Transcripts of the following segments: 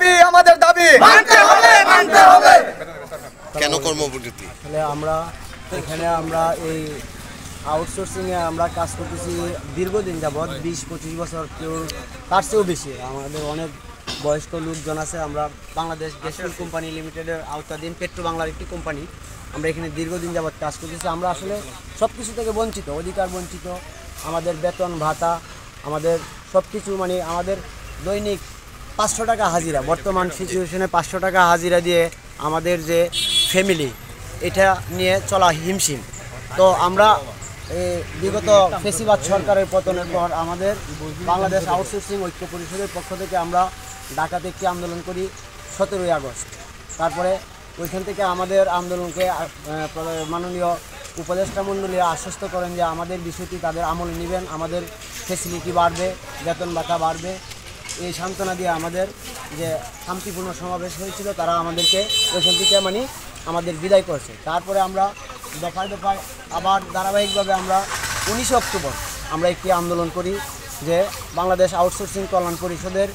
দাবি আমাদের দাবি মানতে হবে মানতে হবে। কেন কর্মবিরতি? তাহলে আমরা এখানে আমরা এই আউটসোর্সিংয়ে আমরা কাজ করতেছি দীর্ঘদিন যাবৎ 20-25 বছর, কেউ তার চেয়েও বেশি। আমাদের অনেক বয়স্ক লোকজন আছে। আমরা বাংলাদেশ গ্যাস ফুয়েল কোম্পানি লিমিটেডের আওতাধীন পেট্রো বাংলার একটি কোম্পানি, আমরা এখানে দীর্ঘদিন যাবৎ কাজ করতেছি। আমরা আসলে সব কিছু থেকে বঞ্চিত, অধিকার বঞ্চিত। আমাদের বেতন ভাতা, আমাদের সব কিছু, মানে আমাদের দৈনিক 500 টাকা হাজিরা, বর্তমান সিচুয়েশনে 500 টাকা হাজিরা দিয়ে আমাদের যে ফ্যামিলি, এটা নিয়ে চলা হিমশিম। তো আমরা বিগত ফেসিবাদ সরকারের পতনের পর আমাদের বাংলাদেশ আউটসোর্সিং ঐক্য পরিষদের পক্ষ থেকে আমরা ঢাকাতে একটি আন্দোলন করি 17ই আগস্ট। তারপরে ওইখান থেকে আমাদের আন্দোলনকে মাননীয় উপদেষ্টা মণ্ডলী আশ্বস্ত করেন যে আমাদের বিষয়টি তাদের আমলে নেবেন, আমাদের ফেসিলিটি বাড়বে, বেতন ভাতা বাড়বে। এই সান্ত্বনা দিয়ে আমাদের যে শান্তিপূর্ণ সমাবেশ হয়েছিল, তারা আমাদেরকে ওইখান থেকে আমাদের বিদায় করছে। তারপরে আমরা দফায় দফায় আবার ধারাবাহিকভাবে আমরা 19 অক্টোবর আমরা একটি আন্দোলন করি, যে বাংলাদেশ আউটসোর্সিং কল্যাণ পরিষদের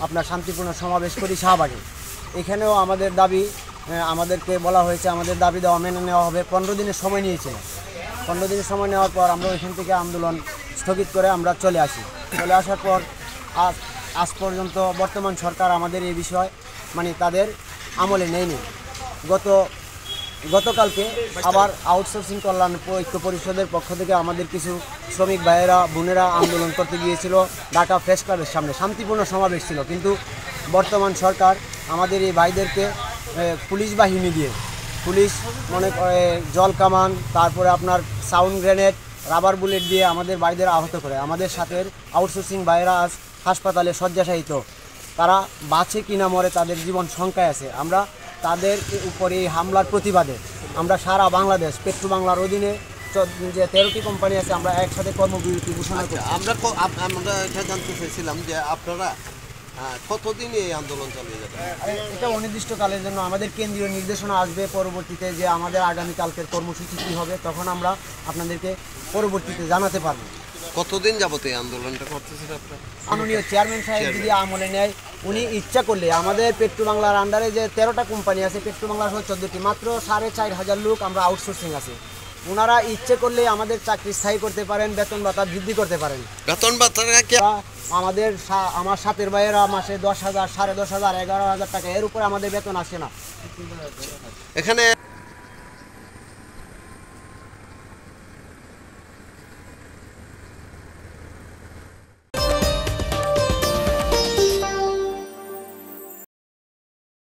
আপনার শান্তিপূর্ণ সমাবেশ করি শাহবাগে। এখানেও আমাদের দাবি, আমাদেরকে বলা হয়েছে আমাদের দাবি দেওয়া মেনে নেওয়া হবে। 15 দিনের সময় নিয়েছিল। 15 দিনের সময় নেওয়ার পর আমরা ওইখান থেকে আন্দোলন স্থগিত করে আমরা চলে আসি। চলে আসার পর আজ পর্যন্ত বর্তমান সরকার আমাদের এই বিষয় তাদের আমলে নেয়নি। গতকালকে আবার আউটসোর্সিং কল্যাণ ঐক্য পরিষদের পক্ষ থেকে আমাদের কিছু শ্রমিক ভাইয়েরা বোনেরা আন্দোলন করতে গিয়েছিল ঢাকা প্রেস ক্লাবের সামনে, শান্তিপূর্ণ সমাবেশ ছিল। কিন্তু বর্তমান সরকার আমাদের এই ভাইদেরকে পুলিশ বাহিনী দিয়ে, পুলিশ মনে করে জল কামান, তারপরে আপনার সাউন্ড গ্রেনেড, রাবার বুলেট দিয়ে আমাদের ভাইদের আহত করে। আমাদের সাথে আউটসোর্সিং ভাইয়েরা আজ হাসপাতালে শয্যাশায়িত। তারা বাঁচে কিনা মরে তাদের জীবন শঙ্কায় আছে। আমরা তাদের উপরে এই হামলার প্রতিবাদে আমরা সারা বাংলাদেশ পেট্রো বাংলার অধীনে যে 13টি কোম্পানি আছে, আমরা একসাথে কর্মবিরতি ঘোষণা করছি। আমরা এটা জানতে চাইছিলাম যে আপনারা কতদিন এই আন্দোলন চালিয়ে যাবেন? এটা অনির্দিষ্টকালের জন্য। আমাদের কেন্দ্রীয় নির্দেশনা আসবে পরবর্তীতে যে আমাদের আগামীকালকের কর্মসূচি কী হবে, তখন আমরা আপনাদেরকে পরবর্তীতে জানাতে পারবো। কতদিন যাবত এই আন্দোলনটা করতেছেন আপনারা? মাননীয় চেয়ারম্যান সাহেব যদি আমলে নেয়, উনি ইচ্ছা করলে আমাদের পেট্রো বাংলার আন্ডারে যে 13টা কোম্পানি আছে, পেট্রো বাংলা সহ 14টি, মাত্র 4500 লোক আমরা আউটসোর্সিং আছে। ওনারা ইচ্ছে করলে আমাদের চাকরি স্থায়ী করতে পারেন, বেতন ভাতা বৃদ্ধি করতে পারেন। বেতন ভাতা আমার সাথের ভাইয়েরা মাসে 10,000, 10,500, 11,000 টাকা, এর উপরে আমাদের বেতন আসে না। এখানে